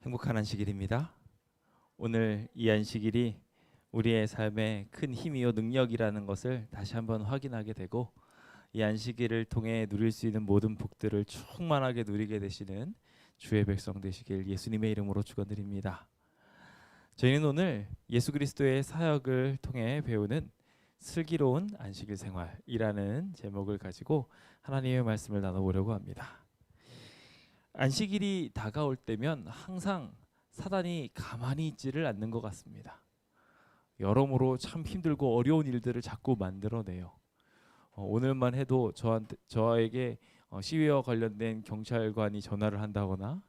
행복한 안식일입니다. 오늘 이 안식일이 우리의 삶에 큰 힘이요 능력이라는 것을 다시 한번 확인하게 되고 이 안식일을 통해 누릴 수 있는 모든 복들을 충만하게 누리게 되시는 주의 백성 되시길 예수님의 이름으로 축원드립니다. 저희는 오늘 예수 그리스도의 사역을 통해 배우는 슬기로운 안식일 생활이라는 제목을 가지고 하나님의 말씀을 나눠보려고 합니다. 안식일이 다가올 때면 항상 사단이 가만히 있지를 않는 것 같습니다. 여러모로 참 힘들고 어려운 일들을 자꾸 만들어내요. 오늘만 해도 저에게 시위와 관련된 경찰관이 전화를 한다거나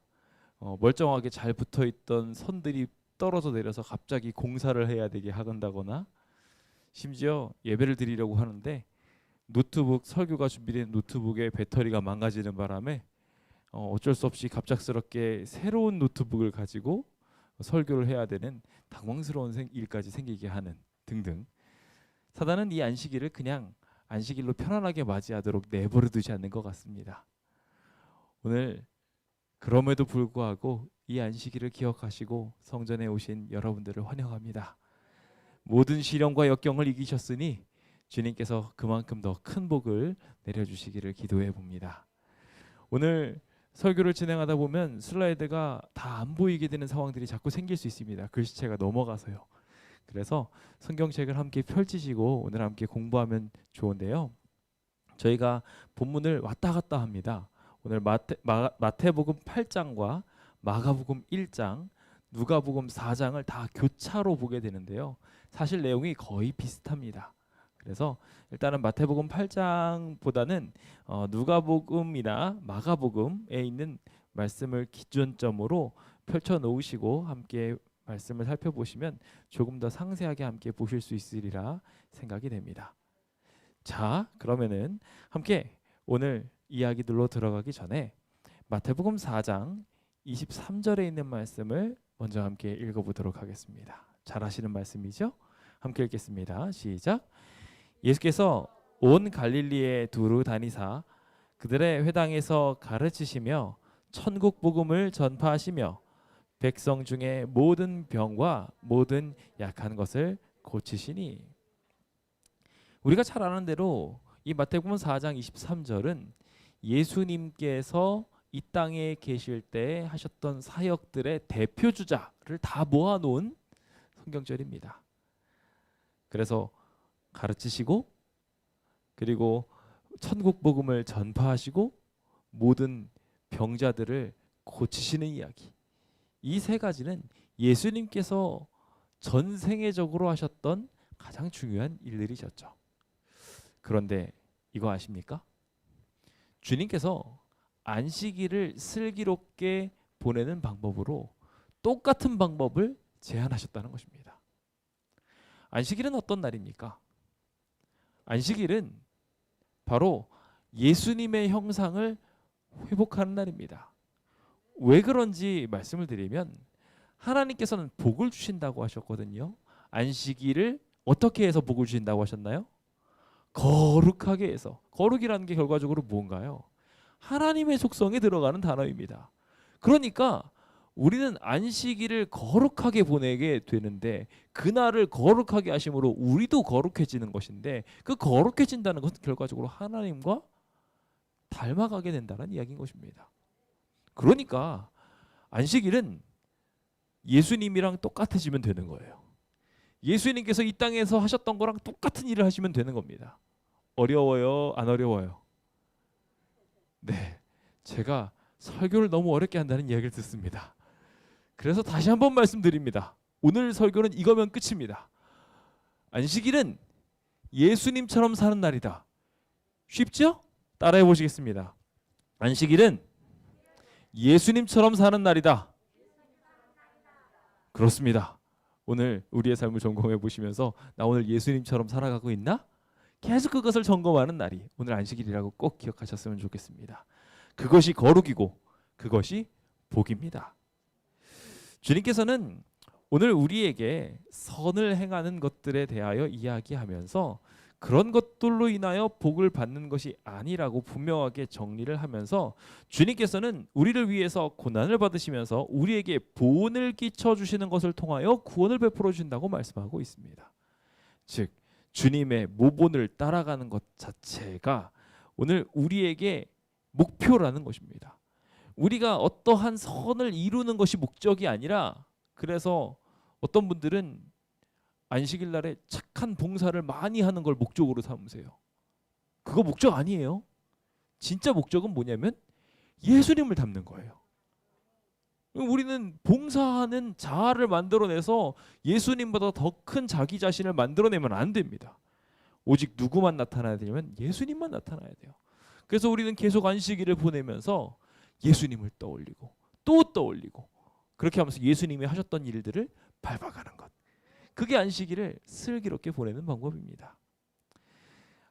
멀쩡하게 잘 붙어있던 선들이 떨어져 내려서 갑자기 공사를 해야 되게 한다거나 심지어 예배를 드리려고 하는데 노트북 설교가 준비된 노트북의 배터리가 망가지는 바람에 어쩔 수 없이 갑작스럽게 새로운 노트북을 가지고 설교를 해야 되는 당황스러운 일까지 생기게 하는 등등. 사단은 이 안식일을 그냥 안식일로 편안하게 맞이하도록 내버려 두지 않는 것 같습니다. 오늘 그럼에도 불구하고 이 안식일을 기억하시고 성전에 오신 여러분들을 환영합니다. 모든 시련과 역경을 이기셨으니 주님께서 그만큼 더 큰 복을 내려주시기를 기도해 봅니다. 오늘 설교를 진행하다 보면 슬라이드가 다 안 보이게 되는 상황들이 자꾸 생길 수 있습니다. 글씨체가 넘어가서요. 그래서 성경책을 함께 펼치시고 오늘 함께 공부하면 좋은데요. 저희가 본문을 왔다 갔다 합니다. 오늘 마태복음 8장과 마가복음 1장, 누가복음 4장을 다 교차로 보게 되는데요. 사실 내용이 거의 비슷합니다. 그래서 일단은 마태복음 8장보다는 누가복음이나 마가복음에 있는 말씀을 기준점으로 펼쳐 놓으시고 함께 말씀을 살펴보시면 조금 더 상세하게 함께 보실 수 있으리라 생각이 됩니다. 자, 그러면은 함께 오늘 이야기들로 들어가기 전에 마태복음 4장 23절에 있는 말씀을 먼저 함께 읽어보도록 하겠습니다. 잘 아시는 말씀이죠? 함께 읽겠습니다. 시작. 예수께서 온 갈릴리에 두루 다니사 그들의 회당에서 가르치시며 천국 복음을 전파하시며 백성 중에 모든 병과 모든 약한 것을 고치시니. 우리가 잘 아는 대로 이 마태복음 4장 23절은 예수님께서 이 땅에 계실 때 하셨던 사역들의 대표 주자를 다 모아놓은 성경절입니다. 그래서 가르치시고 그리고 천국 복음을 전파하시고 모든 병자들을 고치시는 이야기. 이 세 가지는 예수님께서 전생애적으로 하셨던 가장 중요한 일들이셨죠. 그런데 이거 아십니까? 주님께서 안식일을 슬기롭게 보내는 방법으로 똑같은 방법을 제안하셨다는 것입니다. 안식일은 어떤 날입니까? 안식일은 바로 예수님의 형상을 회복하는 날입니다. 왜 그런지 말씀을 드리면 하나님께서는 복을 주신다고 하셨거든요. 안식일을 어떻게 해서 복을 주신다고 하셨나요? 거룩하게 해서. 거룩이라는 게 결과적으로 뭔가요? 하나님의 속성에 들어가는 단어입니다. 그러니까 우리는 안식일을 거룩하게 보내게 되는데 그날을 거룩하게 하심으로 우리도 거룩해지는 것인데 그 거룩해진다는 것은 결과적으로 하나님과 닮아가게 된다는 이야기인 것입니다. 그러니까 안식일은 예수님이랑 똑같아지면 되는 거예요. 예수님께서 이 땅에서 하셨던 거랑 똑같은 일을 하시면 되는 겁니다. 어려워요? 안 어려워요? 네, 제가 설교를 너무 어렵게 한다는 이야기를 듣습니다. 그래서 다시 한번 말씀드립니다. 오늘 설교는 이거면 끝입니다. 안식일은 예수님처럼 사는 날이다. 쉽죠? 따라해 보시겠습니다. 안식일은 예수님처럼 사는 날이다. 그렇습니다. 오늘 우리의 삶을 점검해 보시면서 나 오늘 예수님처럼 살아가고 있나? 계속 그것을 점검하는 날이 오늘 안식일이라고 꼭 기억하셨으면 좋겠습니다. 그것이 거룩이고 그것이 복입니다. 주님께서는 오늘 우리에게 선을 행하는 것들에 대하여 이야기하면서 그런 것들로 인하여 복을 받는 것이 아니라고 분명하게 정리를 하면서 주님께서는 우리를 위해서 고난을 받으시면서 우리에게 보응을 끼쳐 주시는 것을 통하여 구원을 베풀어 주신다고 말씀하고 있습니다. 즉 주님의 모본을 따라가는 것 자체가 오늘 우리에게 목표라는 것입니다. 우리가 어떠한 선을 이루는 것이 목적이 아니라, 그래서 어떤 분들은 안식일 날에 착한 봉사를 많이 하는 걸 목적으로 삼으세요. 그거 목적 아니에요. 진짜 목적은 뭐냐면 예수님을 닮는 거예요. 우리는 봉사하는 자아를 만들어내서 예수님보다 더 큰 자기 자신을 만들어내면 안 됩니다. 오직 누구만 나타나야 되냐면 예수님만 나타나야 돼요. 그래서 우리는 계속 안식일을 보내면서 예수님을 떠올리고 또 떠올리고, 그렇게 하면서 예수님이 하셨던 일들을 밟아가는 것, 그게 안식일을 슬기롭게 보내는 방법입니다.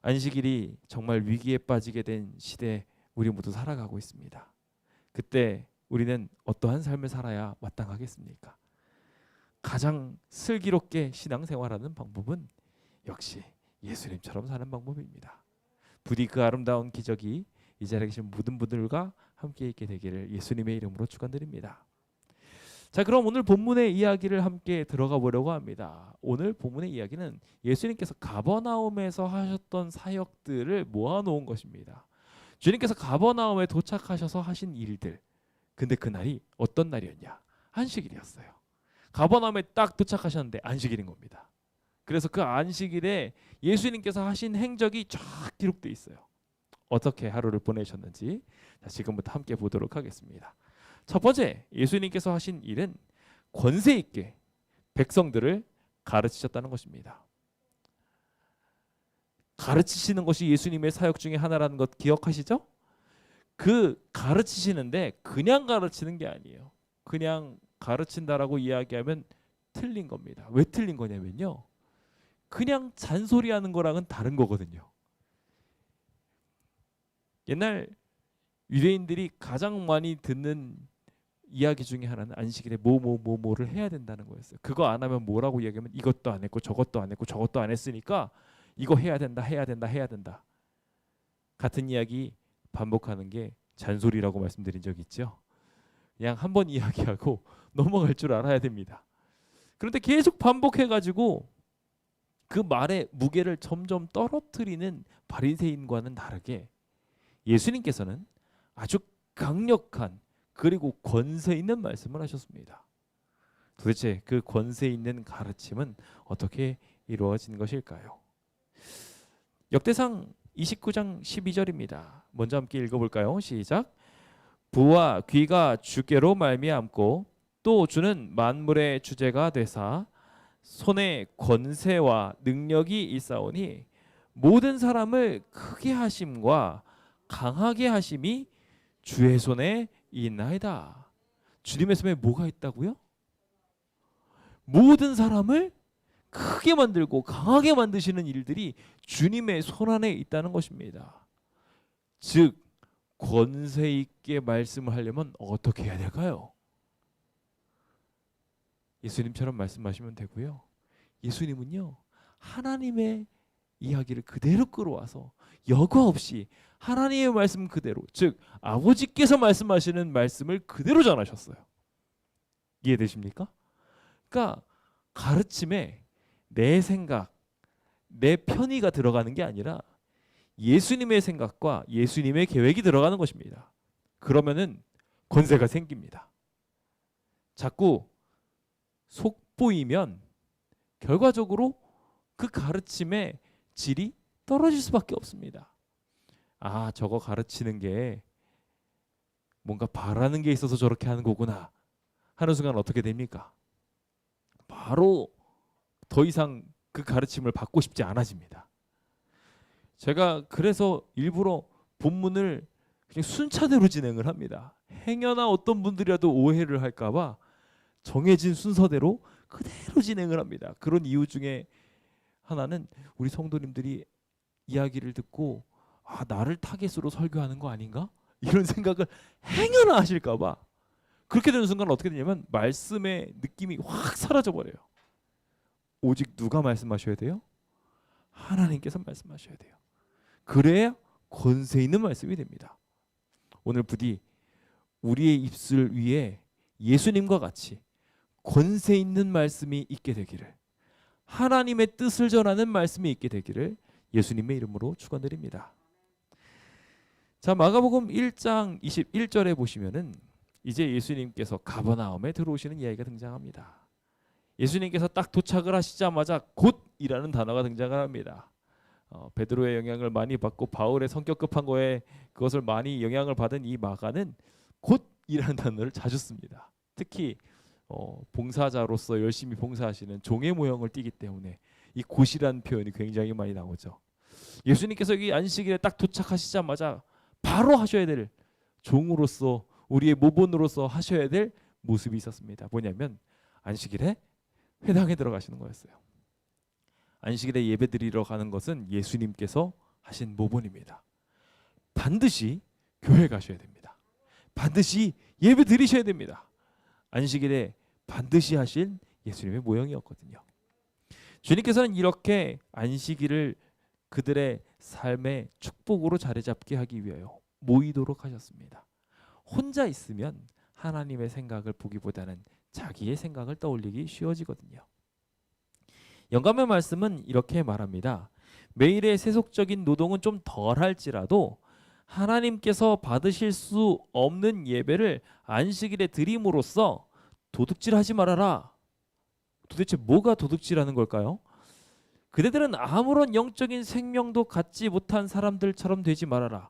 안식일이 정말 위기에 빠지게 된 시대에 우리 모두 살아가고 있습니다. 그때 우리는 어떠한 삶을 살아야 마땅하겠습니까? 가장 슬기롭게 신앙생활하는 방법은 역시 예수님처럼 사는 방법입니다. 부디 그 아름다운 기적이 이 자리에 계신 모든 분들과 함께 있게 되기를 예수님의 이름으로 축원드립니다. 자, 그럼 오늘 본문의 이야기를 함께 들어가 보려고 합니다. 오늘 본문의 이야기는 예수님께서 가버나움에서 하셨던 사역들을 모아놓은 것입니다. 주님께서 가버나움에 도착하셔서 하신 일들. 근데 그날이 어떤 날이었냐? 안식일이었어요. 가버나움에 딱 도착하셨는데 안식일인 겁니다. 그래서 그 안식일에 예수님께서 하신 행적이 쫙 기록되어 있어요. 어떻게 하루를 보내셨는지 지금부터 함께 보도록 하겠습니다. 첫 번째, 예수님께서 하신 일은 권세 있게 백성들을 가르치셨다는 것입니다. 가르치시는 것이 예수님의 사역 중에 하나라는 것 기억하시죠? 그 가르치시는데 그냥 가르치는 게 아니에요. 그냥 가르친다라고 이야기하면 틀린 겁니다. 왜 틀린 거냐면요, 그냥 잔소리하는 거랑은 다른 거거든요. 옛날 유대인들이 가장 많이 듣는 이야기 중에 하나는 안식일에 뭐를 해야 된다는 거였어요. 그거 안 하면 뭐라고 이야기하면 이것도 안 했고 저것도 안 했고 저것도 안 했으니까 이거 해야 된다, 해야 된다, 해야 된다. 같은 이야기 반복하는 게 잔소리라고 말씀드린 적 있죠. 그냥 한 번 이야기하고 넘어갈 줄 알아야 됩니다. 그런데 계속 반복해가지고 그 말의 무게를 점점 떨어뜨리는 바리새인과는 다르게 예수님께서는 아주 강력한 그리고 권세 있는 말씀을 하셨습니다. 도대체 그 권세 있는 가르침은 어떻게 이루어진 것일까요? 역대상 29장 12절입니다. 먼저 함께 읽어볼까요? 시작. 부와 귀가 주께로 말미암고 또 주는 만물의 주제가 되사 손에 권세와 능력이 있사오니 모든 사람을 크게 하심과 강하게 하심이 주의 손에 있나이다. 주님의 손에 뭐가 있다고요? 모든 사람을 크게 만들고 강하게 만드시는 일들이 주님의 손 안에 있다는 것입니다. 즉 권세 있게 말씀을 하려면 어떻게 해야 될까요? 예수님처럼 말씀하시면 되고요. 예수님은요, 하나님의 이야기를 그대로 끌어와서 여과 없이 하나님의 말씀 그대로, 즉 아버지께서 말씀하시는 말씀을 그대로 전하셨어요. 이해되십니까? 그러니까 가르침에 내 생각, 내 편의가 들어가는 게 아니라 예수님의 생각과 예수님의 계획이 들어가는 것입니다. 그러면은 권세가 생깁니다. 자꾸 속보이면 결과적으로 그 가르침의 질이 떨어질 수밖에 없습니다. 아, 저거 가르치는 게 뭔가 바라는 게 있어서 저렇게 하는 거구나 하는 순간 어떻게 됩니까? 바로 더 이상 그 가르침을 받고 싶지 않아집니다. 제가 그래서 일부러 본문을 그냥 순차대로 진행을 합니다. 행여나 어떤 분들이라도 오해를 할까 봐 정해진 순서대로 그대로 진행을 합니다. 그런 이유 중에 하나는 우리 성도님들이 이야기를 듣고 아, 나를 타겟으로 설교하는 거 아닌가? 이런 생각을 행여나 하실까 봐 그렇게 되는 순간 어떻게 되냐면 말씀의 느낌이 확 사라져 버려요. 오직 누가 말씀하셔야 돼요? 하나님께서 말씀하셔야 돼요. 그래야 권세 있는 말씀이 됩니다. 오늘 부디 우리의 입술 위에 예수님과 같이 권세 있는 말씀이 있게 되기를, 하나님의 뜻을 전하는 말씀이 있게 되기를 예수님의 이름으로 축원드립니다. 자, 마가복음 1장 21절에 보시면은 이제 예수님께서 가버나움에 들어오시는 이야기가 등장합니다. 예수님께서 딱 도착을 하시자마자 곧이라는 단어가 등장을 합니다. 베드로의 영향을 많이 받고 바울의 성격 급한 거에 그것을 많이 영향을 받은 이 마가는 곧이라는 단어를 자주 씁니다. 특히 봉사자로서 열심히 봉사하시는 종의 모형을 띠기 때문에 이 곧이라는 표현이 굉장히 많이 나오죠. 예수님께서 이 안식일에 딱 도착하시자마자 바로 하셔야 될, 종으로서 우리의 모본으로서 하셔야 될 모습이 있었습니다. 뭐냐면 안식일에 회당에 들어가시는 거였어요. 안식일에 예배드리러 가는 것은 예수님께서 하신 모본입니다. 반드시 교회 가셔야 됩니다. 반드시 예배 드리셔야 됩니다. 안식일에 반드시 하신 예수님의 모형이었거든요. 주님께서는 이렇게 안식일을 그들의 삶의 축복으로 자리 잡게 하기 위하여 모이도록 하셨습니다. 혼자 있으면 하나님의 생각을 보기보다는 자기의 생각을 떠올리기 쉬워지거든요. 영감의 말씀은 이렇게 말합니다. 매일의 세속적인 노동은 좀 덜할지라도 하나님께서 받으실 수 없는 예배를 안식일에 드림으로써 도둑질하지 말아라. 도대체 뭐가 도둑질하는 걸까요? 그대들은 아무런 영적인 생명도 갖지 못한 사람들처럼 되지 말아라.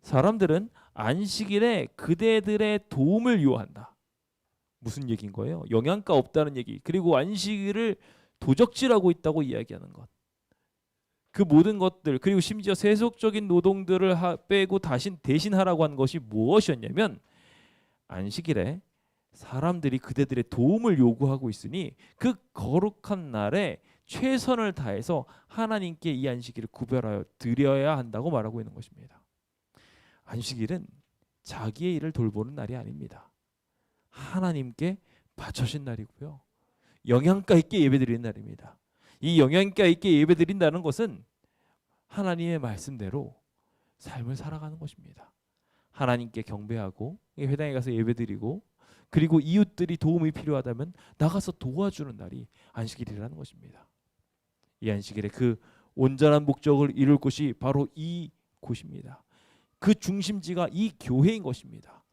사람들은 안식일에 그대들의 도움을 요한다. 무슨 얘기인 거예요? 영양가 없다는 얘기, 그리고 안식일을 도적질하고 있다고 이야기하는 것. 그 모든 것들, 그리고 심지어 세속적인 노동들을 빼고 대신 하라고 한 것이 무엇이었냐면, 안식일에 사람들이 그대들의 도움을 요구하고 있으니 그 거룩한 날에 최선을 다해서 하나님께 이 안식일을 구별하여 드려야 한다고 말하고 있는 것입니다. 안식일은 자기의 일을 돌보는 날이 아닙니다. 하나님께 바쳐진 날이고요. 영양가 있게 예배드리는 날입니다. 이 영양가 있게 예배드린다는 것은 하나님의 말씀대로 삶을 살아가는 것입니다. 하나님께 경배하고 회당에 가서 예배드리고, 그리고 이웃들이 도움이 필요하다면 나가서 도와주는 날이 안식일이라는 것입니다. 이 안식일의 그 온전한 목적을 이룰 곳이 바로 이 곳입니다. 그 중심지가 이 교회인 것입니다.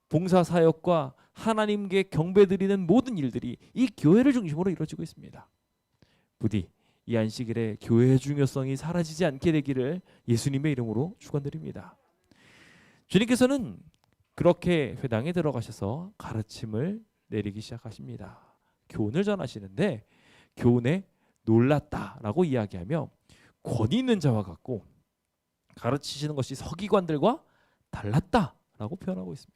봉사사역과 하나님께 경배드리는 모든 일들이 이 교회를 중심으로 이루어지고 있습니다. 부디 이 안식일에 교회의 중요성이 사라지지 않게 되기를 예수님의 이름으로 축원드립니다. 주님께서는 그렇게 회당에 들어가셔서 가르침을 내리기 시작하십니다. 교훈을 전하시는데 교훈에 놀랐다라고 이야기하며 권위 있는 자와 같고 가르치시는 것이 서기관들과 달랐다라고 표현하고 있습니다.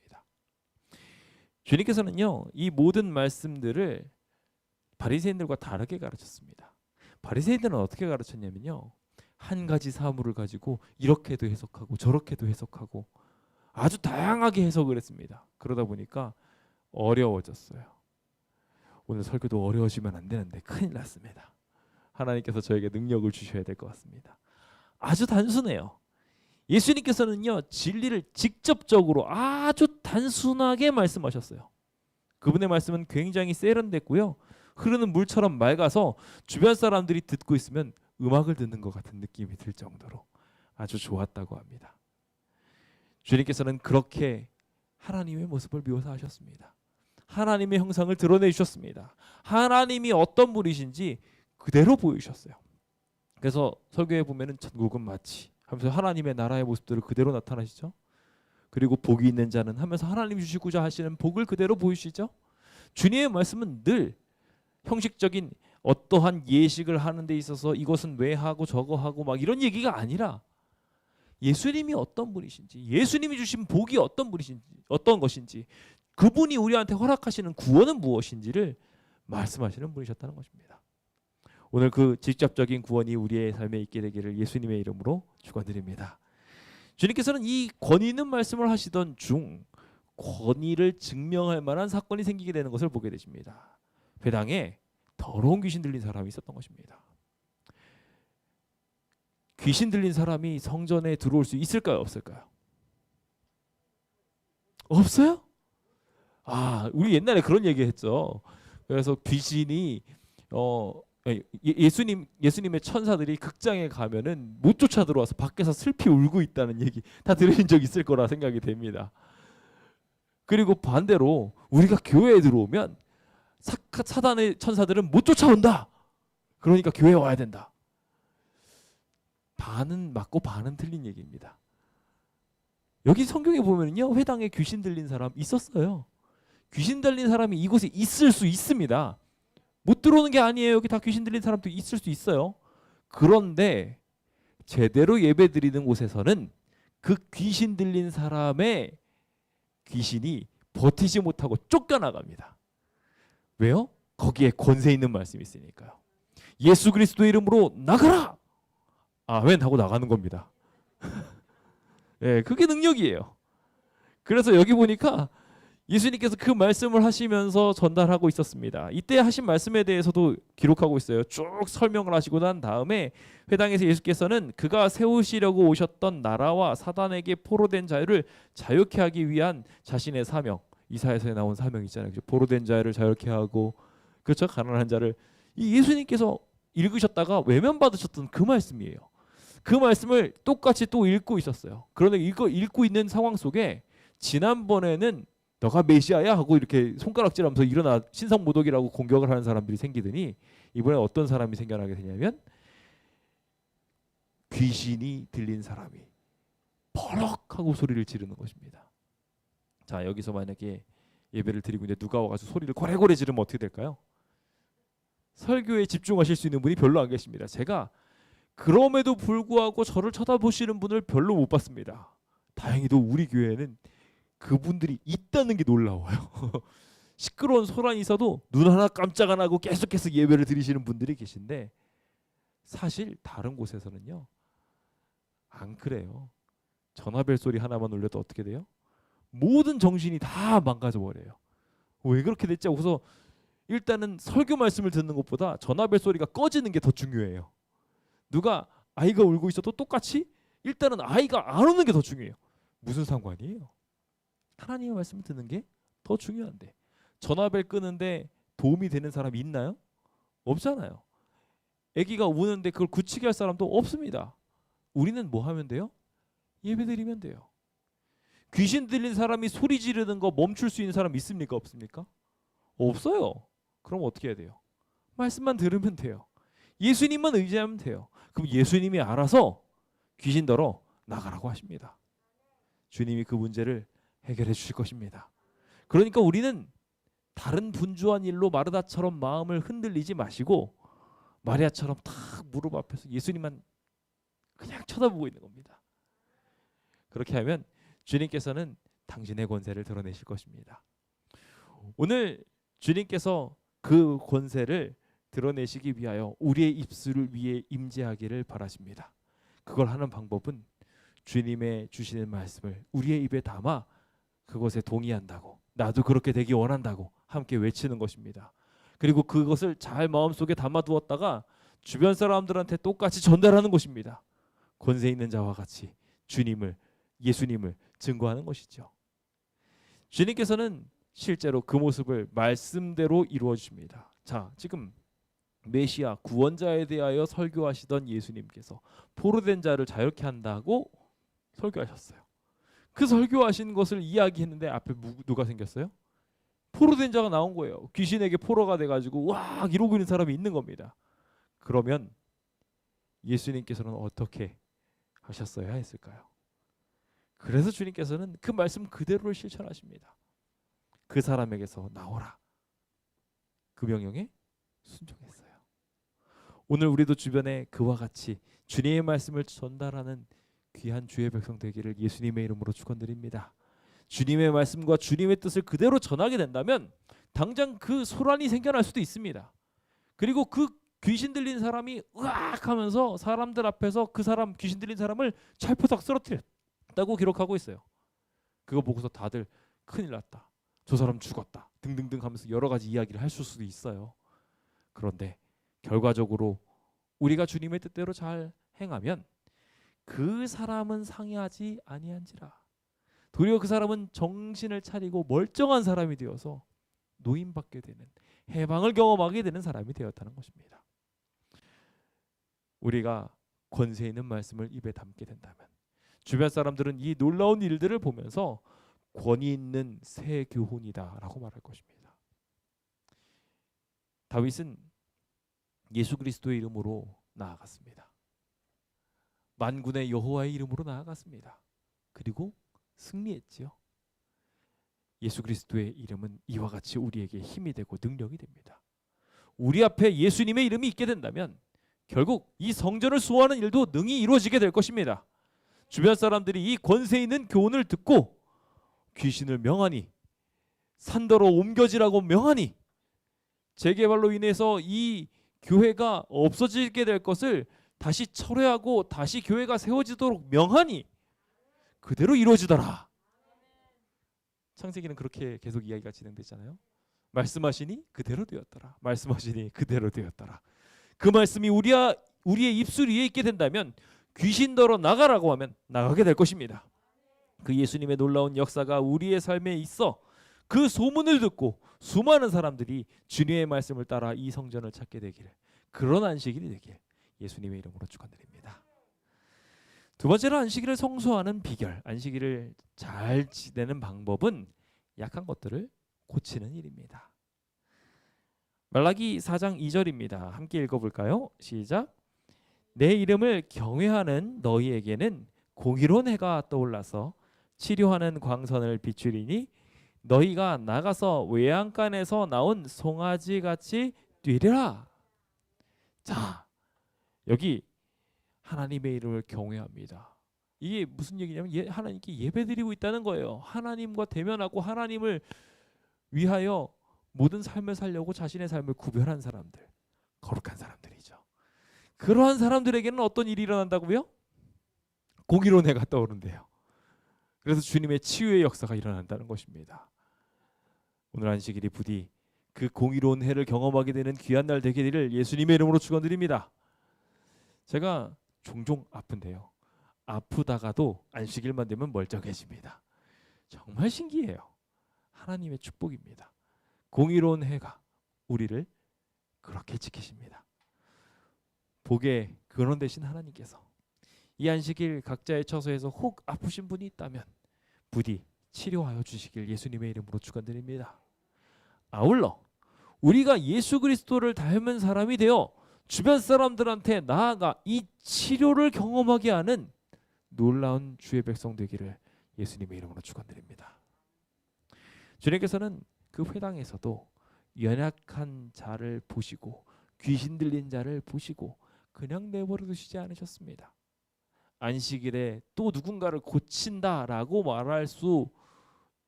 주님께서는요, 이 모든 말씀들을 바리새인들과 다르게 가르쳤습니다. 바리새인들은 어떻게 가르쳤냐면요, 한 가지 사물을 가지고 이렇게도 해석하고 저렇게도 해석하고 아주 다양하게 해석을 했습니다. 그러다 보니까 어려워졌어요. 오늘 설교도 어려워지면 안 되는데 큰일 났습니다. 하나님께서 저에게 능력을 주셔야 될 것 같습니다. 아주 단순해요. 예수님께서는요, 진리를 직접적으로 아주 단순하게 말씀하셨어요. 그분의 말씀은 굉장히 세련됐고요, 흐르는 물처럼 맑아서 주변 사람들이 듣고 있으면 음악을 듣는 것 같은 느낌이 들 정도로 아주 좋았다고 합니다. 주님께서는 그렇게 하나님의 모습을 묘사하셨습니다. 하나님의 형상을 드러내 주셨습니다. 하나님이 어떤 분이신지 그대로 보여주셨어요. 그래서 설교에 보면은 천국은 마치 하면서 하나님의 나라의 모습들을 그대로 나타나시죠. 그리고 복이 있는 자는 하면서 하나님 주시고자 하시는 복을 그대로 보이시죠. 주님의 말씀은 늘 형식적인 어떠한 예식을 하는 데 있어서 이것은 왜 하고 저거 하고 막 이런 얘기가 아니라 예수님이 어떤 분이신지, 예수님이 주신 복이 어떤 분이신지, 어떤 것인지, 그분이 우리한테 허락하시는 구원은 무엇인지를 말씀하시는 분이셨다는 것입니다. 오늘 그 직접적인 구원이 우리의 삶에 있게 되기를 예수님의 이름으로 축원드립니다. 주님께서는 이 권위 있는 말씀을 하시던 중 권위를 증명할 만한 사건이 생기게 되는 것을 보게 되십니다. 회당에 더러운 귀신 들린 사람이 있었던 것입니다. 귀신 들린 사람이 성전에 들어올 수 있을까요, 없을까요? 없어요? 우리 옛날에 그런 얘기했죠. 그래서 귀신이 예수님의 천사들이 극장에 가면은 못 쫓아 들어와서 밖에서 슬피 울고 있다는 얘기 다 들으신 적 있을 거라 생각이 됩니다. 그리고 반대로 우리가 교회에 들어오면 사단의 천사들은 못 쫓아온다. 그러니까 교회에 와야 된다. 반은 맞고 반은 틀린 얘기입니다. 여기 성경에 보면요, 회당에 귀신 들린 사람 있었어요. 귀신 들린 사람이 이곳에 있을 수 있습니다. 못 들어오는 게 아니에요. 여기 다 귀신 들린 사람도 있을 수 있어요. 그런데 제대로 예배 드리는 곳에서는 그 귀신 들린 사람의 귀신이 버티지 못하고 쫓겨나갑니다. 왜요? 거기에 권세 있는 말씀이 있으니까요. 예수 그리스도 이름으로 나가라! 아멘 하고 나가는 겁니다. 네, 그게 능력이에요. 그래서 여기 보니까 예수님께서 그 말씀을 하시면서 전달하고 있었습니다. 이때 하신 말씀에 대해서도 기록하고 있어요. 쭉 설명을 하시고 난 다음에 회당에서 예수께서는 그가 세우시려고 오셨던 나라와 사단에게 포로된 자유를 자유케 하기 위한 자신의 사명, 이사야서에 나온 사명 있잖아요. 포로된 자유를 자유케 하고, 그렇죠? 가난한 자를, 이 예수님께서 읽으셨다가 외면받으셨던 그 말씀이에요. 그 말씀을 똑같이 또 읽고 있었어요. 그런데 이거 읽고 있는 상황 속에 지난번에는 너가 메시아야 하고 이렇게 손가락질하면서 일어나 신성모독이라고 공격을 하는 사람들이 생기더니 이번에 어떤 사람이 생겨나게 되냐면 귀신이 들린 사람이 버럭하고 소리를 지르는 것입니다. 자, 여기서 만약에 예배를 드리고 있는데 누가 와가지고 소리를 고래고래 지르면 어떻게 될까요? 설교에 집중하실 수 있는 분이 별로 안 계십니다. 제가 그럼에도 불구하고 저를 쳐다보시는 분을 별로 못 봤습니다. 다행히도 우리 교회는 그분들이 있다는 게 놀라워요. 시끄러운 소란이 있어도 눈 하나 깜짝 안 하고 계속해서 예배를 드리시는 분들이 계신데 사실 다른 곳에서는요 안 그래요. 전화벨 소리 하나만 울려도 어떻게 돼요? 모든 정신이 다 망가져 버려요. 왜 그렇게 됐지 하고서 일단은 설교 말씀을 듣는 것보다 전화벨 소리가 꺼지는 게 더 중요해요. 누가 아이가 울고 있어도 똑같이 일단은 아이가 안 우는 게 더 중요해요. 무슨 상관이에요? 하나님의 말씀을 듣는 게 더 중요한데 전화벨 끄는데 도움이 되는 사람이 있나요? 없잖아요. 아기가 우는데 그걸 굳히게 할 사람도 없습니다. 우리는 뭐 하면 돼요? 예배 드리면 돼요. 귀신 들린 사람이 소리 지르는 거 멈출 수 있는 사람 있습니까? 없습니까? 없어요. 그럼 어떻게 해야 돼요? 말씀만 들으면 돼요. 예수님만 의지하면 돼요. 그럼 예수님이 알아서 귀신더러 나가라고 하십니다. 주님이 그 문제를 해결해 주실 것입니다. 그러니까 우리는 다른 분주한 일로 마르다처럼 마음을 흔들리지 마시고 마리아처럼 탁 무릎 앞에서 예수님만 그냥 쳐다보고 있는 겁니다. 그렇게 하면 주님께서는 당신의 권세를 드러내실 것입니다. 오늘 주님께서 그 권세를 드러내시기 위하여 우리의 입술을 위해 임재하기를 바라십니다. 그걸 하는 방법은 주님의 주시는 말씀을 우리의 입에 담아 그것에 동의한다고, 나도 그렇게 되기 원한다고 함께 외치는 것입니다. 그리고 그것을 잘 마음속에 담아두었다가 주변 사람들한테 똑같이 전달하는 것입니다. 권세 있는 자와 같이 주님을, 예수님을 증거하는 것이죠. 주님께서는 실제로 그 모습을 말씀대로 이루어 주십니다. 자, 지금 메시아 구원자에 대하여 설교하시던 예수님께서 포로된 자를 자유케 한다고 설교하셨어요. 그 설교하신 것을 이야기했는데 앞에 누가 생겼어요? 포로된 자가 나온 거예요. 귀신에게 포로가 돼가지고 와 이러고 있는 사람이 있는 겁니다. 그러면 예수님께서는 어떻게 하셨어야 했을까요? 그래서 주님께서는 그 말씀 그대로를 실천하십니다. 그 사람에게서 나오라. 그 명령에 순종했어요. 오늘 우리도 주변에 그와 같이 주님의 말씀을 전달하는 귀한 주의 백성 되기를 예수님의 이름으로 축원드립니다. 주님의 말씀과 주님의 뜻을 그대로 전하게 된다면 당장 그 소란이 생겨날 수도 있습니다. 그리고 그 귀신 들린 사람이 으악 하면서 사람들 앞에서 그 사람 귀신 들린 사람을 찰포닥 쓰러뜨렸다고 기록하고 있어요. 그거 보고서 다들 큰일 났다, 저 사람 죽었다 등등등 하면서 여러 가지 이야기를 할 수도 있어요. 그런데 결과적으로 우리가 주님의 뜻대로 잘 행하면 그 사람은 상해하지 아니한지라. 도리어 그 사람은 정신을 차리고 멀쩡한 사람이 되어서 노임받게 되는, 해방을 경험하게 되는 사람이 되었다는 것입니다. 우리가 권세 있는 말씀을 입에 담게 된다면 주변 사람들은 이 놀라운 일들을 보면서 권위 있는 새 교훈이다라고 말할 것입니다. 다윗은 예수 그리스도의 이름으로 나아갔습니다. 만군의 여호와의 이름으로 나아갔습니다. 그리고 승리했지요. 예수 그리스도의 이름은 이와 같이 우리에게 힘이 되고 능력이 됩니다. 우리 앞에 예수님의 이름이 있게 된다면 결국 이 성전을 수호하는 일도 능히 이루어지게 될 것입니다. 주변 사람들이 이 권세 있는 교훈을 듣고 귀신을 명하니, 산더러 옮겨지라고 명하니, 재개발로 인해서 이 교회가 없어지게 될 것을 다시 철회하고 다시 교회가 세워지도록 명하니 그대로 이루어지더라. 창세기는 그렇게 계속 이야기가 진행되잖아요. 말씀하시니 그대로 되었더라. 말씀하시니 그대로 되었더라. 그 말씀이 우리의 입술 위에 있게 된다면 귀신더러 나가라고 하면 나가게 될 것입니다. 그 예수님의 놀라운 역사가 우리의 삶에 있어 그 소문을 듣고 수많은 사람들이 주님의 말씀을 따라 이 성전을 찾게 되기를, 그런 안식일이 되길 예수님의 이름으로 축원드립니다. 두 번째로 안식일을 성수하는 비결, 안식일을 잘 지내는 방법은 약한 것들을 고치는 일입니다. 말라기 4장 2절입니다. 함께 읽어볼까요? 시작. 내 이름을 경외하는 너희에게는 공의로운 해가 떠올라서 치료하는 광선을 비추리니 너희가 나가서 외양간에서 나온 송아지같이 뛰리라. 자, 여기 하나님의 이름을 경외합니다. 이게 무슨 얘기냐면 하나님께 예배드리고 있다는 거예요. 하나님과 대면하고 하나님을 위하여 모든 삶을 살려고 자신의 삶을 구별한 사람들, 거룩한 사람들이죠. 그러한 사람들에게는 어떤 일이 일어난다고요? 공의로운 해가 떠오른대요. 그래서 주님의 치유의 역사가 일어난다는 것입니다. 오늘 안식일이 부디 그 공의로운 해를 경험하게 되는 귀한 날 되기를 예수님의 이름으로 축원드립니다. 제가 종종 아픈데요, 아프다가도 안식일만 되면 멀쩡해집니다. 정말 신기해요. 하나님의 축복입니다. 공의로운 해가 우리를 그렇게 지키십니다. 복의 근원 되신 하나님께서 이 안식일 각자의 처소에서 혹 아프신 분이 있다면 부디 치료하여 주시길 예수님의 이름으로 축원드립니다. 아울러 우리가 예수 그리스도를 닮은 사람이 되어 주변 사람들한테 나아가 이 치료를 경험하게 하는 놀라운 주의 백성 되기를 예수님의 이름으로 축원드립니다. 주님께서는 그 회당에서도 연약한 자를 보시고 귀신 들린 자를 보시고 그냥 내버려 두시지 않으셨습니다. 안식일에 또 누군가를 고친다라고 말할 수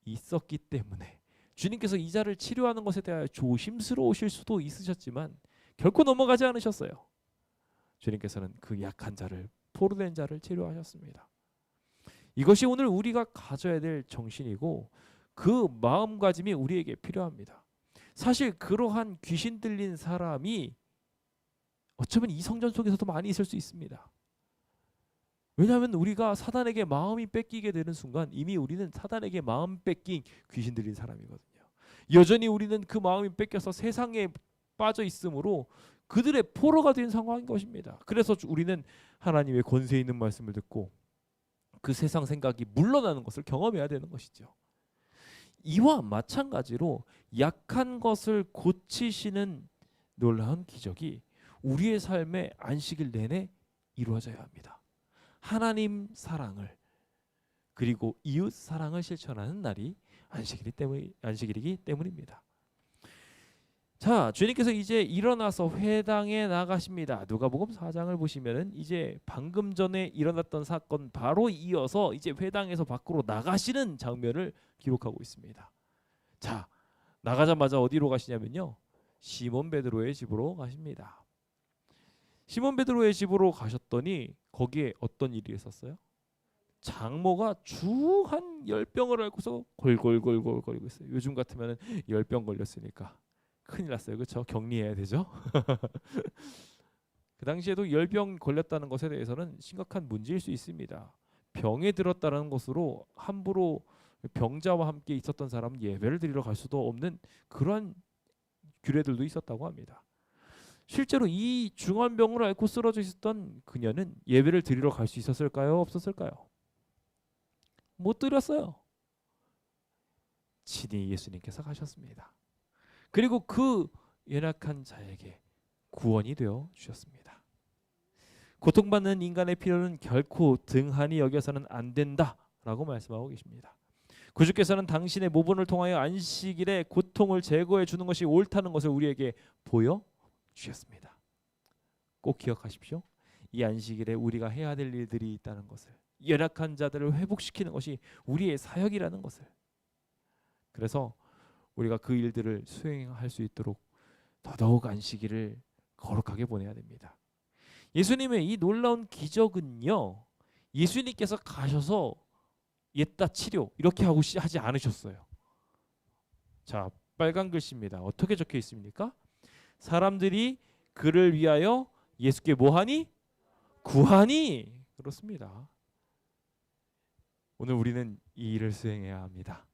있었기 때문에 주님께서 이 자를 치료하는 것에 대하여 조심스러우실 수도 있으셨지만 결코 넘어가지 않으셨어요. 주님께서는 그 약한 자를, 포로된 자를 치료하셨습니다. 이것이 오늘 우리가 가져야 될 정신이고 그 마음가짐이 우리에게 필요합니다. 사실 그러한 귀신 들린 사람이 어쩌면 이 성전 속에서도 많이 있을 수 있습니다. 왜냐하면 우리가 사단에게 마음이 뺏기게 되는 순간 이미 우리는 사단에게 마음 뺏긴 귀신 들린 사람이거든요. 여전히 우리는 그 마음이 뺏겨서 세상에 빠져 있으므로 그들의 포로가 된 상황인 것입니다. 그래서 우리는 하나님의 권세 있는 말씀을 듣고 그 세상 생각이 물러나는 것을 경험해야 되는 것이죠. 이와 마찬가지로 약한 것을 고치시는 놀라운 기적이 우리의 삶의 안식일 내내 이루어져야 합니다. 하나님 사랑을 그리고 이웃 사랑을 실천하는 날이 안식일이기 때문입니다. 자, 주님께서 이제 일어나서 회당에 나가십니다. 누가복음 4장을 보시면은 이제 방금 전에 일어났던 사건 바로 이어서 이제 회당에서 밖으로 나가시는 장면을 기록하고 있습니다. 자, 나가자마자 어디로 가시냐면요, 시몬 베드로의 집으로 가십니다. 시몬 베드로의 집으로 가셨더니 거기에 어떤 일이 있었어요? 장모가 주 한 10병을 앓고서 골골골골거리고 있어요. 요즘 같으면 10병 걸렸으니까 큰일 났어요. 그렇죠? 격리해야 되죠. 그 당시에도 열병 걸렸다는 것에 대해서는 심각한 문제일 수 있습니다. 병에 들었다는 것으로 함부로 병자와 함께 있었던 사람은 예배를 드리러 갈 수도 없는 그러한 규례들도 있었다고 합니다. 실제로 이 중한 병을 앓고 쓰러져 있었던 그녀는 예배를 드리러 갈 수 있었을까요? 없었을까요? 못 드렸어요. 친히 예수님께서 가셨습니다. 그리고 그 연약한 자에게 구원이 되어 주셨습니다. 고통받는 인간의 필요는 결코 등한히 여겨서는 안 된다라고 말씀하고 계십니다. 구주께서는 당신의 모본을 통하여 안식일에 고통을 제거해 주는 것이 옳다는 것을 우리에게 보여 주셨습니다. 꼭 기억하십시오. 이 안식일에 우리가 해야 될 일들이 있다는 것을, 연약한 자들을 회복시키는 것이 우리의 사역이라는 것을. 그래서 우리가 그 일들을 수행할 수 있도록 더더욱 안식일을 거룩하게 보내야 됩니다. 예수님의 이 놀라운 기적은요, 예수님께서 가셔서 옛다 치료 이렇게 하지 않으셨어요. 자, 빨간 글씨입니다. 어떻게 적혀 있습니까? 사람들이 그를 위하여 예수께 뭐하니? 구하니. 그렇습니다. 오늘 우리는 이 일을 수행해야 합니다.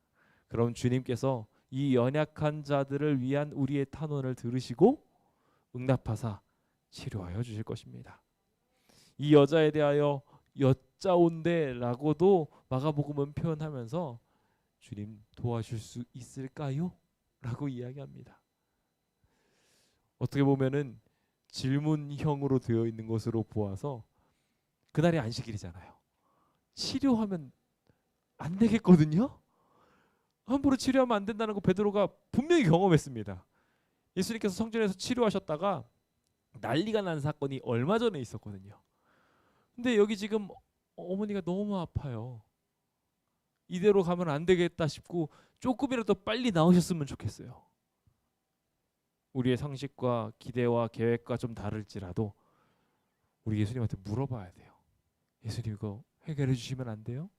그럼 주님께서 이 연약한 자들을 위한 우리의 탄원을 들으시고 응답하사 치료하여 주실 것입니다. 이 여자에 대하여 여짜온데라고도 마가복음은 표현하면서 주님 도와줄 수 있을까요? 라고 이야기합니다. 어떻게 보면은 질문형으로 되어 있는 것으로 보아서 그날이 안식일이잖아요. 치료하면 안 되겠거든요. 함부로 치료하면 안 된다는 거 베드로가 분명히 경험했습니다. 예수님께서 성전에서 치료하셨다가 난리가 난 사건이 얼마 전에 있었거든요. 근데 여기 지금 어머니가 너무 아파요. 이대로 가면 안 되겠다 싶고 조금이라도 빨리 나오셨으면 좋겠어요. 우리의 상식과 기대와 계획과 좀 다를지라도 우리 예수님한테 물어봐야 돼요. 예수님 이거 해결해 주시면 안 돼요?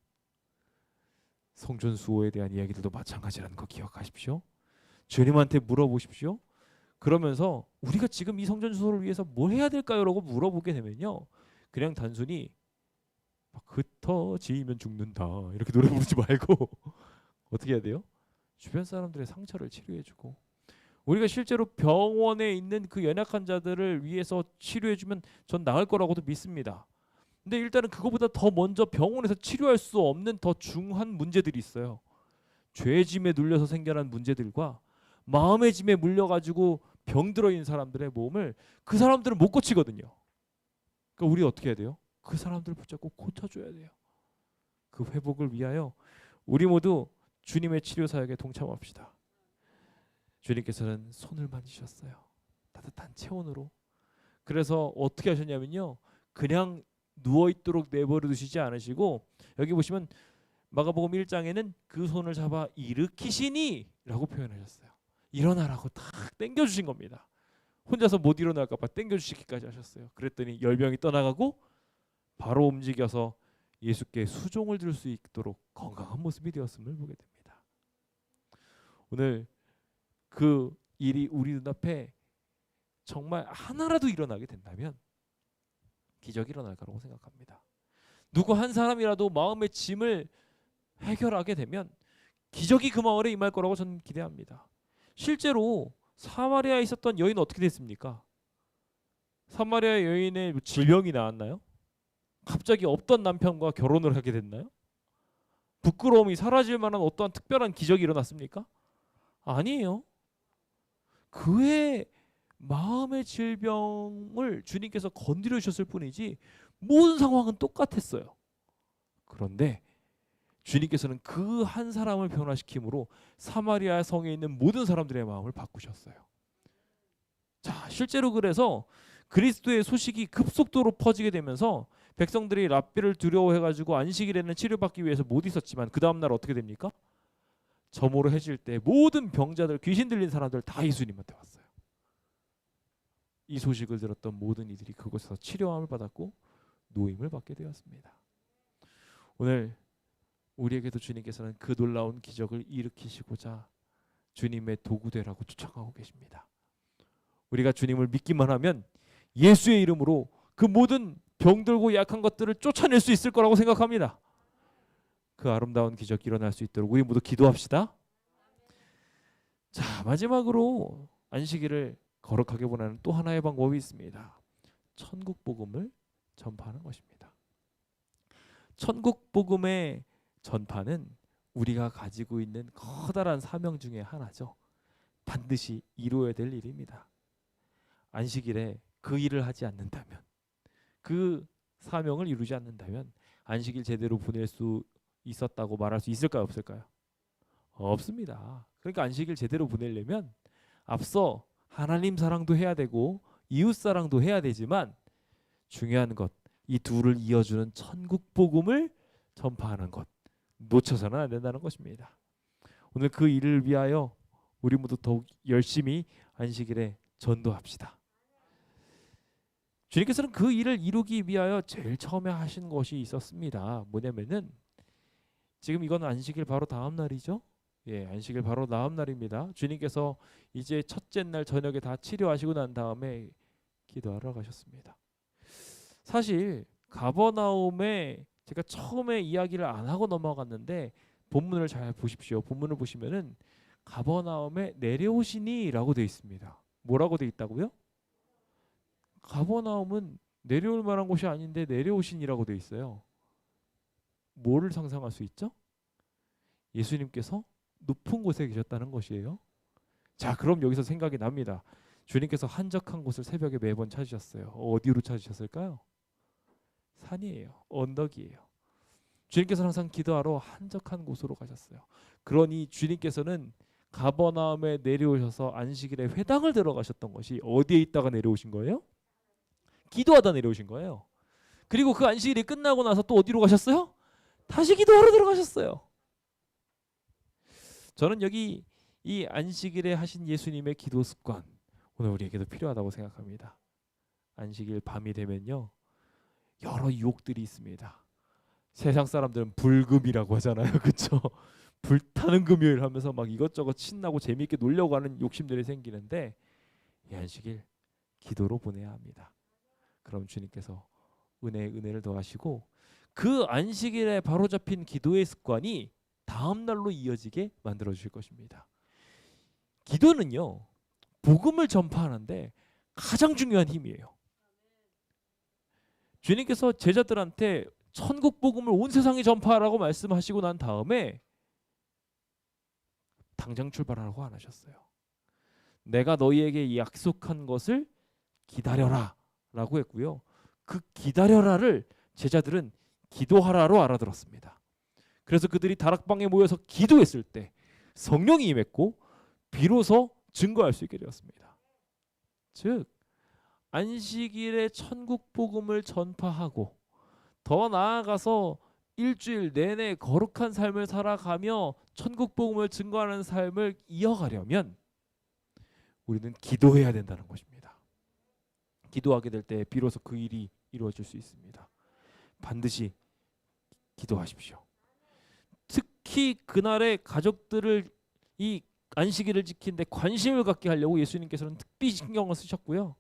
성전 수호에 대한 이야기들도 마찬가지라는 거 기억하십시오. 주님한테 물어보십시오. 그러면서 우리가 지금 이 성전 수호를 위해서 뭘 해야 될까요? 라고 물어보게 되면요, 그냥 단순히 흩어지면 죽는다 이렇게 노래 부르지 말고 어떻게 해야 돼요? 주변 사람들의 상처를 치료해주고, 우리가 실제로 병원에 있는 그 연약한 자들을 위해서 치료해주면 전 나을 거라고도 믿습니다. 근데 일단은 그거보다 더 먼저 병원에서 치료할 수 없는 더 중한 문제들이 있어요. 죄짐에 눌려서 생겨난 문제들과 마음의 짐에 물려가지고 병들어 있는 사람들의 몸을 그 사람들은 못 고치거든요. 그러니까 우리 어떻게 해야 돼요? 그 사람들을 붙잡고 고쳐줘야 돼요. 그 회복을 위하여 우리 모두 주님의 치료 사역에 동참합시다. 주님께서는 손을 만지셨어요. 따뜻한 체온으로. 그래서 어떻게 하셨냐면요, 그냥 누워있도록 내버려 두시지 않으시고, 여기 보시면 마가복음 1장에는 그 손을 잡아 일으키시니 라고 표현하셨어요. 일어나라고 탁 당겨주신 겁니다. 혼자서 못 일어날까 봐 당겨주시기까지 하셨어요. 그랬더니 열병이 떠나가고 바로 움직여서 예수께 수종을 들 수 있도록 건강한 모습이 되었음을 보게 됩니다. 오늘 그 일이 우리 눈앞에 정말 하나라도 일어나게 된다면 기적이 일어날 거라고 생각합니다. 누구 한 사람이라도 마음의 짐을 해결하게 되면 기적이 그 마을에 임할 거라고 저는 기대합니다. 실제로 사마리아에 있었던 여인은 어떻게 됐습니까? 사마리아 여인의 질병이 나았나요? 갑자기 없던 남편과 결혼을 하게 됐나요? 부끄러움이 사라질 만한 어떠한 특별한 기적이 일어났습니까? 아니에요. 그의 마음의 질병을 주님께서 건드려 주셨을 뿐이지 모든 상황은 똑같았어요. 그런데 주님께서는 그 한 사람을 변화시킴으로 사마리아 성에 있는 모든 사람들의 마음을 바꾸셨어요. 자, 실제로 그래서 그리스도의 소식이 급속도로 퍼지게 되면서 백성들이 랍비를 두려워해가지고 안식일에는 치료받기 위해서 못 있었지만 그 다음날 어떻게 됩니까? 저모로 해질 때 모든 병자들, 귀신 들린 사람들 다 예수님한테 왔어요. 이 소식을 들었던 모든 이들이 그곳에서 치료함을 받았고 노임을 받게 되었습니다. 오늘 우리에게도 주님께서는 그 놀라운 기적을 일으키시고자 주님의 도구 되라고 초청하고 계십니다. 우리가 주님을 믿기만 하면 예수의 이름으로 그 모든 병들고 약한 것들을 쫓아낼 수 있을 거라고 생각합니다. 그 아름다운 기적이 일어날 수 있도록 우리 모두 기도합시다. 자, 마지막으로 안식일을 거룩하게 보내는 또 하나의 방법이 있습니다. 천국 복음을 전파하는 것입니다. 천국 복음의 전파는 우리가 가지고 있는 커다란 사명 중에 하나죠. 반드시 이루어야 될 일입니다. 안식일에 그 일을 하지 않는다면, 그 사명을 이루지 않는다면 안식일 제대로 보낼 수 있었다고 말할 수 있을까요, 없을까요? 없습니다. 그러니까 안식일 제대로 보내려면 앞서 하나님 사랑도 해야 되고 이웃 사랑도 해야 되지만 중요한 것, 이 둘을 이어주는 천국 복음을 전파하는 것, 놓쳐서는 안 된다는 것입니다. 오늘 그 일을 위하여 우리 모두 더욱 열심히 안식일에 전도합시다. 주님께서는 그 일을 이루기 위하여 제일 처음에 하신 것이 있었습니다. 뭐냐면은 지금 이건 안식일 바로 다음 날이죠. 예, 안식일 바로 다음 날입니다. 주님께서 이제 첫째 날 저녁에 다 치료하시고 난 다음에 기도하러 가셨습니다. 사실 가버나움에 제가 처음에 이야기를 안 하고 넘어갔는데 본문을 잘 보십시오. 본문을 보시면은 가버나움에 내려오시니라고 되어 있습니다. 뭐라고 되어 있다고요? 가버나움은 내려올 만한 곳이 아닌데 내려오시니라고 되어 있어요. 뭐를 상상할 수 있죠? 예수님께서 높은 곳에 계셨다는 것이에요. 자, 그럼 여기서 생각이 납니다. 주님께서 한적한 곳을 새벽에 매번 찾으셨어요. 어디로 찾으셨을까요? 산이에요. 언덕이에요. 주님께서는 항상 기도하러 한적한 곳으로 가셨어요. 그러니 주님께서는 가버나움에 내려오셔서 안식일에 회당을 들어가셨던 것이 어디에 있다가 내려오신 거예요? 기도하다 내려오신 거예요. 그리고 그 안식일이 끝나고 나서 또 어디로 가셨어요? 다시 기도하러 들어가셨어요. 저는 여기 이 안식일에 하신 예수님의 기도 습관, 오늘 우리에게도 필요하다고 생각합니다. 안식일 밤이 되면요, 여러 유혹들이 있습니다. 세상 사람들은 불금이라고 하잖아요. 그렇죠? 불타는 금요일 하면서 막 이것저것 신나고 재미있게 놀려고 하는 욕심들이 생기는데 이 안식일 기도로 보내야 합니다. 그럼 주님께서 은혜를 더하시고 그 안식일에 바로잡힌 기도의 습관이 다음 날로 이어지게 만들어 주실 것입니다. 기도는요, 복음을 전파하는데 가장 중요한 힘이에요. 주님께서 제자들한테 천국 복음을 온 세상에 전파하라고 말씀하시고 난 다음에 당장 출발하라고 안 하셨어요. 내가 너희에게 약속한 것을 기다려라 라고 했고요. 그 기다려라를 제자들은 기도하라로 알아들었습니다. 그래서 그들이 다락방에 모여서 기도했을 때 성령이 임했고 비로소 증거할 수 있게 되었습니다. 즉 안식일에 천국 복음을 전파하고 더 나아가서 일주일 내내 거룩한 삶을 살아가며 천국 복음을 증거하는 삶을 이어가려면 우리는 기도해야 된다는 것입니다. 기도하게 될 때 비로소 그 일이 이루어질 수 있습니다. 반드시 기도하십시오. 특히 그날의 가족들을 이 안식일을 지키는데 관심을 갖게 하려고 예수님께서는 특별히 신경을 쓰셨고요.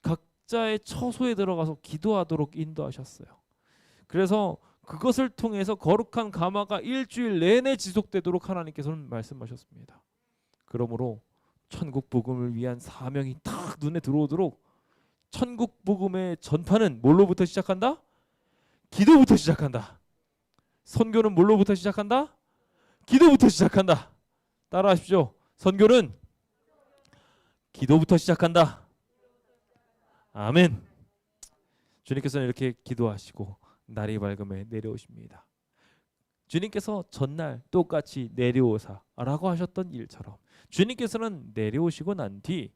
각자의 처소에 들어가서 기도하도록 인도하셨어요. 그래서 그것을 통해서 거룩한 감화가 일주일 내내 지속되도록 하나님께서는 말씀하셨습니다. 그러므로 천국 복음을 위한 사명이 딱 눈에 들어오도록 천국 복음의 전파는 뭘로부터 시작한다? 기도부터 시작한다. 선교는 뭘로부터 시작한다? 기도부터 시작한다. 따라하십시오. 선교는 기도부터 시작한다. 아멘. 주님께서는 이렇게 기도하시고 날이 밝음에 내려오십니다. 주님께서 전날 똑같이 내려오사라고 하셨던 일처럼 주님께서는 내려오시고 난 뒤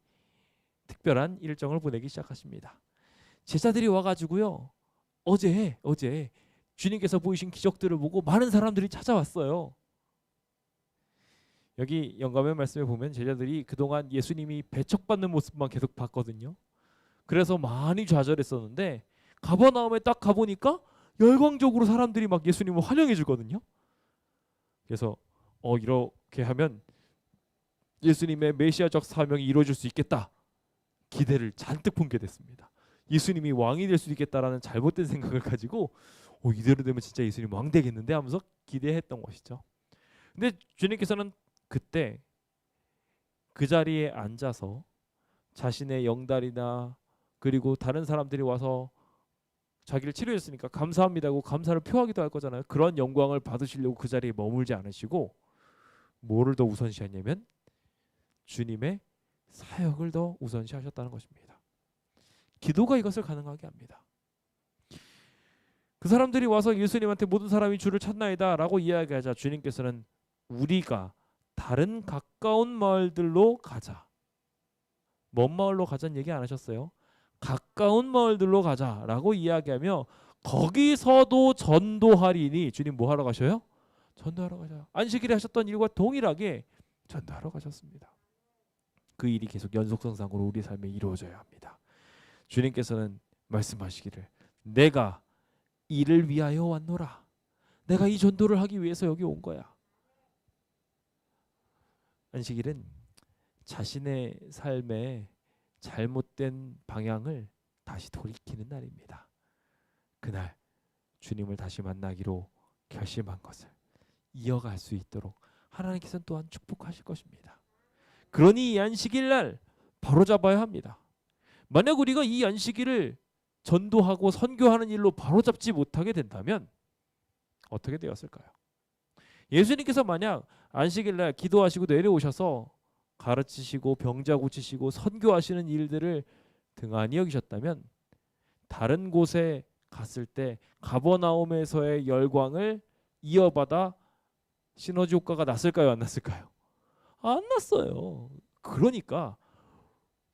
특별한 일정을 보내기 시작하십니다. 제자들이 와가지고요, 어제 주님께서 보이신 기적들을 보고 많은 사람들이 찾아왔어요. 여기 영감의 말씀에 보면 제자들이 그동안 예수님이 배척받는 모습만 계속 봤거든요. 그래서 많이 좌절했었는데 가버나움에 딱 가보니까 열광적으로 사람들이 막 예수님을 환영해 주거든요. 그래서 이렇게 하면 예수님의 메시아적 사명이 이루어질 수 있겠다. 기대를 잔뜩 품게 됐습니다. 예수님이 왕이 될 수도 있겠다라는 잘못된 생각을 가지고 이대로 되면 진짜 예수님 왕 되겠는데 하면서 기대했던 것이죠. 근데 주님께서는 그때 그 자리에 앉아서 자신의 영달이나 그리고 다른 사람들이 와서 자기를 치료했으니까 감사합니다고 감사를 표하기도 할 거잖아요. 그런 영광을 받으시려고 그 자리에 머물지 않으시고 뭐를 더 우선시하냐면 주님의 사역을 더 우선시하셨다는 것입니다. 기도가 이것을 가능하게 합니다. 그 사람들이 와서 예수님한테 모든 사람이 주를 찾나이다 라고 이야기하자 주님께서는 우리가 다른 가까운 마을들로 가자. 먼 마을로 가자는 얘기 안 하셨어요. 가까운 마을들로 가자라고 이야기하며 거기서도 전도하리니 주님 뭐 하러 가셔요? 전도하러 가셔요. 안식일에 하셨던 일과 동일하게 전도하러 가셨습니다. 그 일이 계속 연속선상으로 우리 삶에 이루어져야 합니다. 주님께서는 말씀하시기를 내가 이를 위하여 왔노라. 내가 이 전도를 하기 위해서 여기 온 거야. 안식일은 자신의 삶의 잘못된 방향을 다시 돌이키는 날입니다. 그날 주님을 다시 만나기로 결심한 것을 이어갈 수 있도록 하나님께서는 또한 축복하실 것입니다. 그러니 이 안식일 날 바로잡아야 합니다. 만약 우리가 이 안식일을 전도하고 선교하는 일로 바로잡지 못하게 된다면 어떻게 되었을까요? 예수님께서 만약 안식일 날 기도하시고 내려오셔서 가르치시고 병자 고치시고 선교하시는 일들을 등한히 여기셨다면 다른 곳에 갔을 때 가버나움에서의 열광을 이어받아 시너지 효과가 났을까요? 안 났을까요? 안 났어요. 그러니까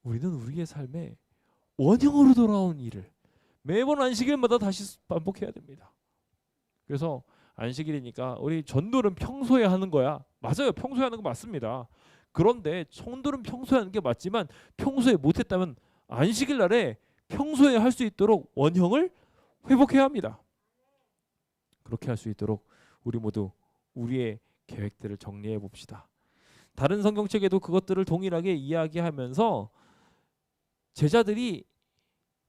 우리는 우리의 삶에 원형으로 돌아온 일을 매번 안식일마다 다시 반복해야 됩니다. 그래서 안식일이니까 우리 전도는 평소에 하는 거야. 맞아요. 평소에 하는 거 맞습니다. 그런데 전도는 평소에 하는 게 맞지만 평소에 못했다면 안식일 날에 평소에 할 수 있도록 원형을 회복해야 합니다. 그렇게 할 수 있도록 우리 모두 우리의 계획들을 정리해 봅시다. 다른 성경책에도 그것들을 동일하게 이야기하면서 제자들이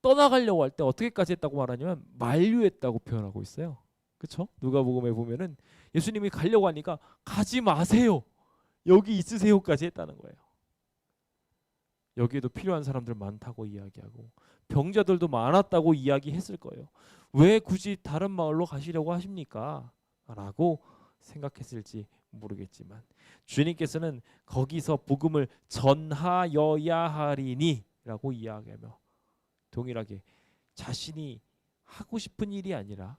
떠나가려고 할 때 어떻게까지 했다고 말하냐면 만류했다고 표현하고 있어요. 그렇죠? 누가복음에 보면은 예수님이 가려고 하니까 가지 마세요. 여기 있으세요까지 했다는 거예요. 여기에도 필요한 사람들 많다고 이야기하고 병자들도 많았다고 이야기했을 거예요. 왜 굳이 다른 마을로 가시려고 하십니까? 라고 생각했을지 모르겠지만 주님께서는 거기서 복음을 전하여야 하리니 라고 이야기하며 동일하게 자신이 하고 싶은 일이 아니라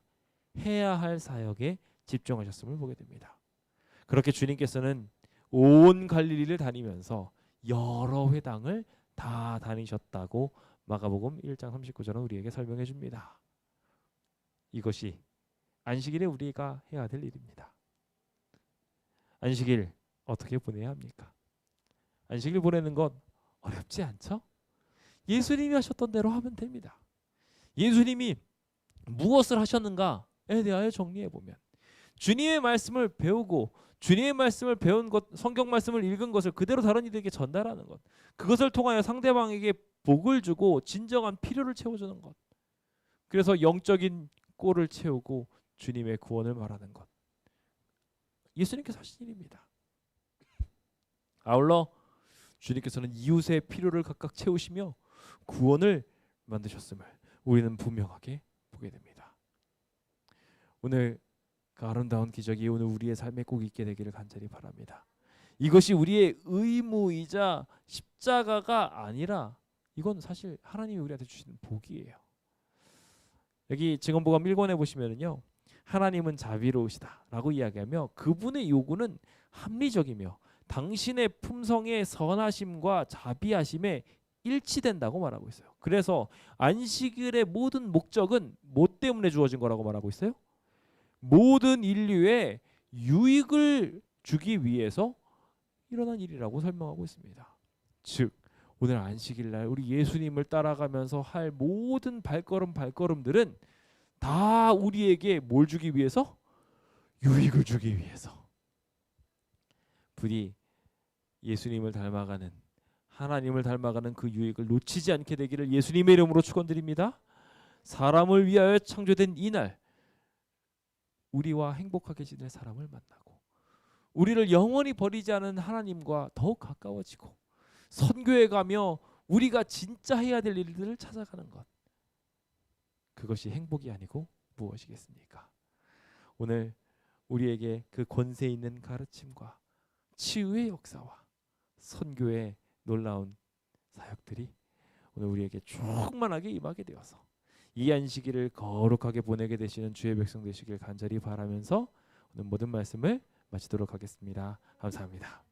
해야 할 사역에 집중하셨음을 보게 됩니다. 그렇게 주님께서는 온 갈릴리를 다니면서 여러 회당을 다 다니셨다고 마가복음 1장 39절은 우리에게 설명해 줍니다. 이것이 안식일에 우리가 해야 될 일입니다. 안식일 어떻게 보내야 합니까? 안식일 보내는 건 어렵지 않죠? 예수님이 하셨던 대로 하면 됩니다. 예수님이 무엇을 하셨는가에 대하여 정리해 보면 주님의 말씀을 배우고 주님의 말씀을 배운 것, 성경 말씀을 읽은 것을 그대로 다른 이들에게 전달하는 것, 그것을 통하여 상대방에게 복을 주고 진정한 필요를 채워주는 것, 그래서 영적인 꼴을 채우고 주님의 구원을 말하는 것, 예수님께서 하신 일입니다. 아울러 주님께서는 이웃의 필요를 각각 채우시며 구원을 만드셨음을 우리는 분명하게 보게 됩니다. 오늘 그 아름다운 기적이 오늘 우리의 삶에 꼭 있게 되기를 간절히 바랍니다. 이것이 우리의 의무이자 십자가가 아니라 이건 사실 하나님이 우리한테 주시는 복이에요. 여기 증언복음 1권에 보시면은요, 하나님은 자비로우시다라고 이야기하며 그분의 요구는 합리적이며 당신의 품성의 선하심과 자비하심에 일치된다고 말하고 있어요. 그래서 안식일의 모든 목적은 뭐 때문에 주어진 거라고 말하고 있어요? 모든 인류에 유익을 주기 위해서 일어난 일이라고 설명하고 있습니다. 즉 오늘 안식일 날 우리 예수님을 따라가면서 할 모든 발걸음들은 다 우리에게 뭘 주기 위해서? 유익을 주기 위해서. 부디 예수님을 닮아가는 하나님을 닮아가는 그 유익을 놓치지 않게 되기를 예수님의 이름으로 축원드립니다. 사람을 위하여 창조된 이날 우리와 행복하게 지낼 사람을 만나고 우리를 영원히 버리지 않은 하나님과 더욱 가까워지고 선교에 가며 우리가 진짜 해야 될 일들을 찾아가는 것, 그것이 행복이 아니고 무엇이겠습니까? 오늘 우리에게 그 권세 있는 가르침과 치유의 역사와 선교의 놀라운 사역들이 오늘 우리에게 충만하게 임하게 되어서 이 안식일을 거룩하게 보내게 되시는 주의 백성 되시길 간절히 바라면서 오늘 모든 말씀을 마치도록 하겠습니다. 감사합니다.